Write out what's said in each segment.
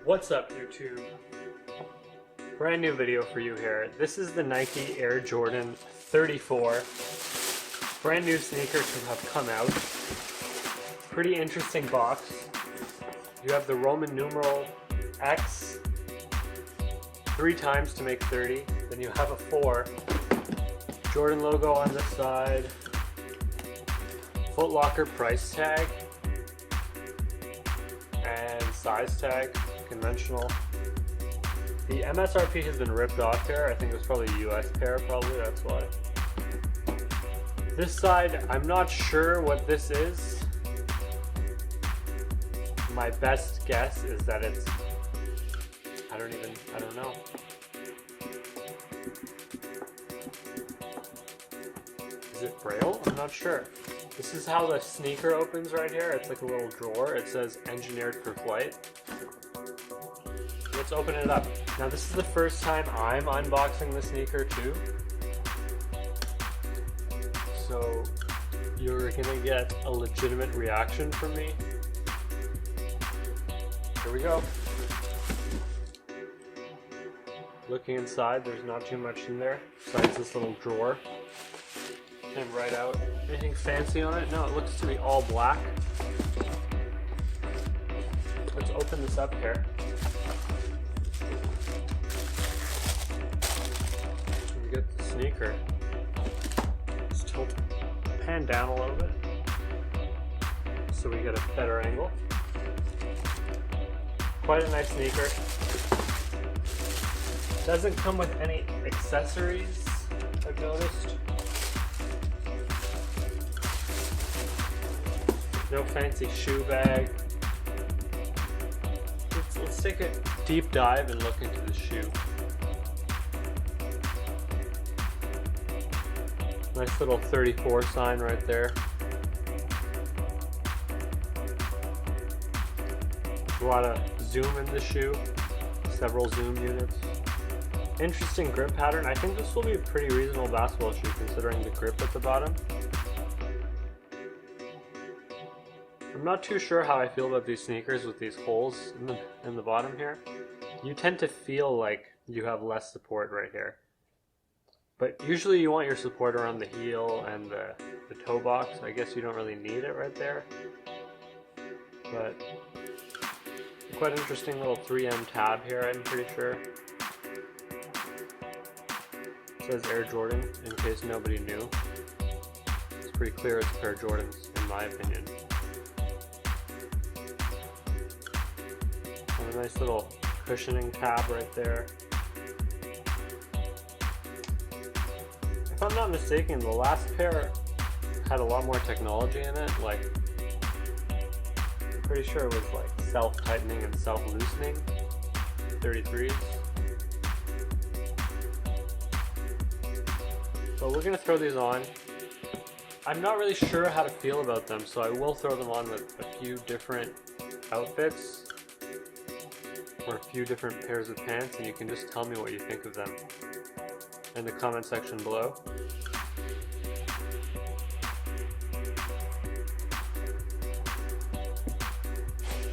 What's up, YouTube? Brand new video for you here. This is the Nike Air Jordan 34. Brand new sneakers have come out. Pretty interesting box. You have the Roman numeral X 3 times to make 30. Then you have a 4. Jordan logo on this side. Foot Locker price tag. And size tag. Conventional. The MSRP has been ripped off here. I think it was probably a US pair, probably, that's why. This side, I'm not sure what this is. My best guess is that it's, I don't know. Is it Braille? I'm not sure. This is how the sneaker opens right here. It's like a little drawer. It says engineered for flight. Let's open it up. Now this is the first time I'm unboxing the sneaker too. So you're gonna get a legitimate reaction from me. Here we go. Looking inside, there's not too much in there besides this little drawer. Came right out. Anything fancy on it? No, it looks to be all black. Let's open this up here. We get the sneaker. Let's tilt, pan down a little bit so we get a better angle. Quite a nice sneaker. Doesn't come with any accessories, I've noticed. No fancy shoe bag. Let's take a deep dive and look into the shoe. Nice little 34 sign right there. A lot of zoom in the shoe. Several zoom units. Interesting grip pattern. I think this will be a pretty reasonable basketball shoe considering the grip at the bottom. I'm not too sure how I feel about these sneakers with these holes in the bottom here. You tend to feel like you have less support right here. But usually you want your support around the heel and the toe box. I guess you don't really need it right there. But quite an interesting little 3M tab here, I'm pretty sure. It says Air Jordan, in case nobody knew. It's pretty clear it's a pair of Jordans, in my opinion. And a nice little cushioning tab right there. If I'm not mistaken, the last pair had a lot more technology in it. Like, I'm pretty sure it was like self-tightening and self-loosening. 33s. So we're gonna throw these on. I'm not really sure how to feel about them, so I will throw them on with a few different outfits or a few different pairs of pants, and you can just tell me what you think of them in the comment section below.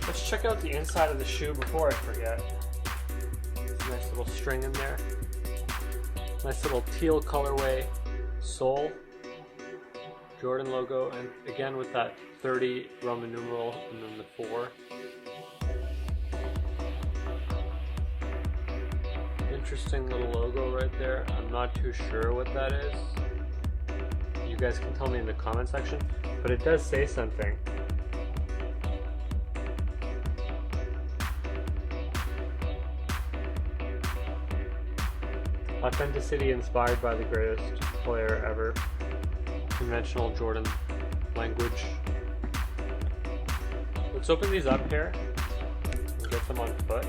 Let's check out the inside of the shoe before I forget. There's a nice little string in there. Nice little teal colorway sole. Jordan logo, and again with that 30 Roman numeral and then the 4. Interesting little logo right there. I'm not too sure what that is. You guys can tell me in the comment section, but it does say something. Authenticity inspired by the greatest player ever. Conventional Jordan language. Let's open these up here and get them on foot.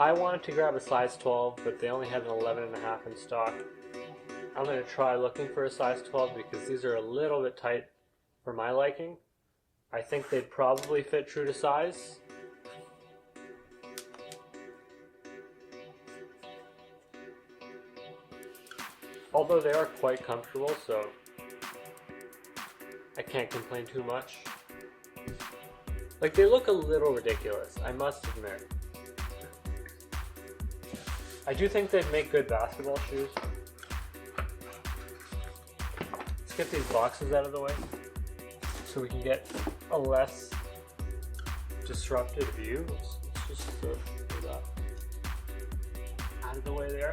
I wanted to grab a size 12, but they only had an 11.5 in stock. I'm going to try looking for a size 12 because these are a little bit tight for my liking. I think they'd probably fit true to size. Although they are quite comfortable, so I can't complain too much. Like, they look a little ridiculous, I must admit. I do think they'd make good basketball shoes. Let's get these boxes out of the way so we can get a less disrupted view. Let's just do that out of the way there.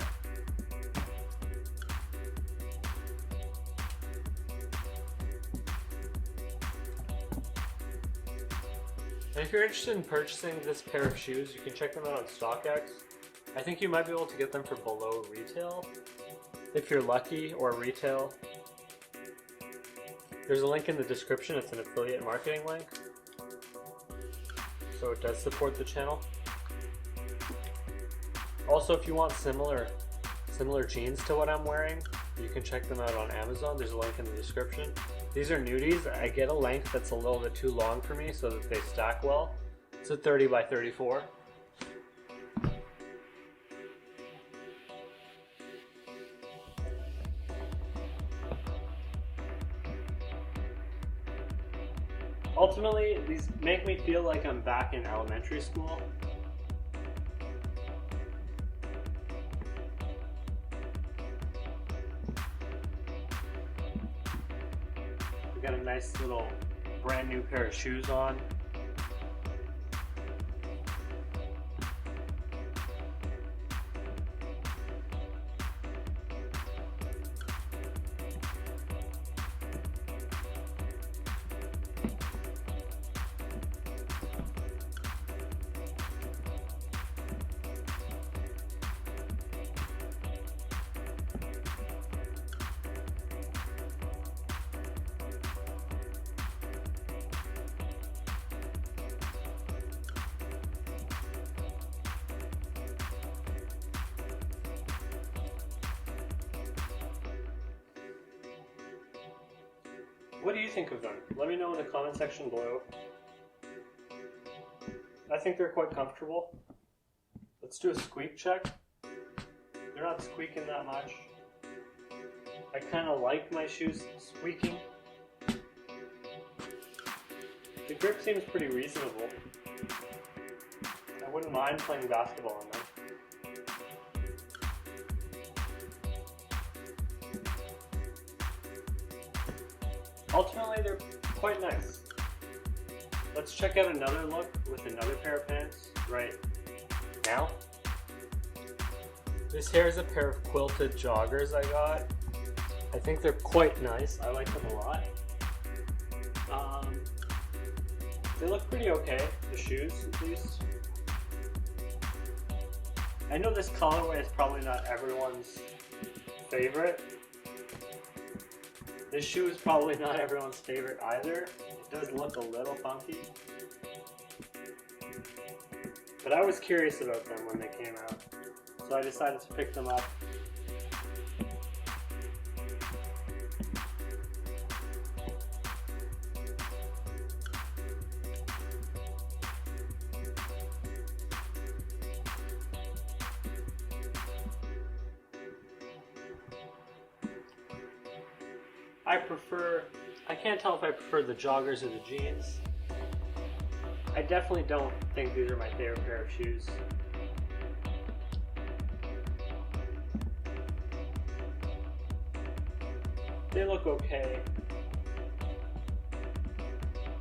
And if you're interested in purchasing this pair of shoes, you can check them out on StockX. I think you might be able to get them for below retail, if you're lucky, or retail. There's a link in the description, it's an affiliate marketing link. So it does support the channel. Also, if you want similar jeans to what I'm wearing, you can check them out on Amazon. There's a link in the description. These are nudies. I get a length that's a little bit too long for me so that they stack well. It's a 30 by 34. Ultimately, these make me feel like I'm back in elementary school. We got a nice little brand new pair of shoes on. What do you think of them? Let me know in the comment section below. I think they're quite comfortable. Let's do a squeak check. They're not squeaking that much. I kind of like my shoes squeaking. The grip seems pretty reasonable. I wouldn't mind playing basketball in them. Ultimately, they're quite nice. Let's check out another look with another pair of pants right now. This here is a pair of quilted joggers I got. I think they're quite nice. I like them a lot. They look pretty okay, the shoes at least. I know this colorway is probably not everyone's favorite. This shoe is probably not everyone's favorite either. It does look a little funky. But I was curious about them when they came out, so I decided to pick them up. I can't tell if I prefer the joggers or the jeans. I definitely don't think these are my favorite pair of shoes. They look okay.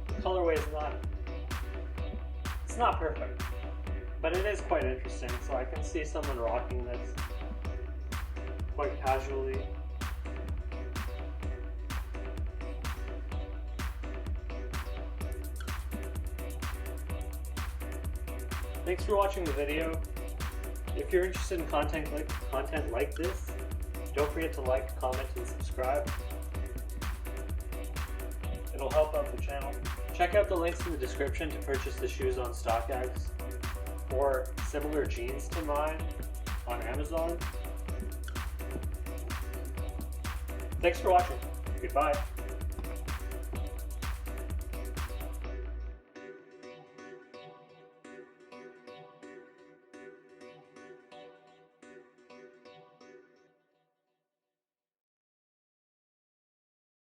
The colorway is it's not perfect, but it is quite interesting, so I can see someone rocking this quite casually. Thanks for watching the video. If you're interested in content like this, don't forget to like, comment, and subscribe. It'll help out the channel. Check out the links in the description to purchase the shoes on StockX. or similar jeans to mine on Amazon. Thanks for watching. Goodbye.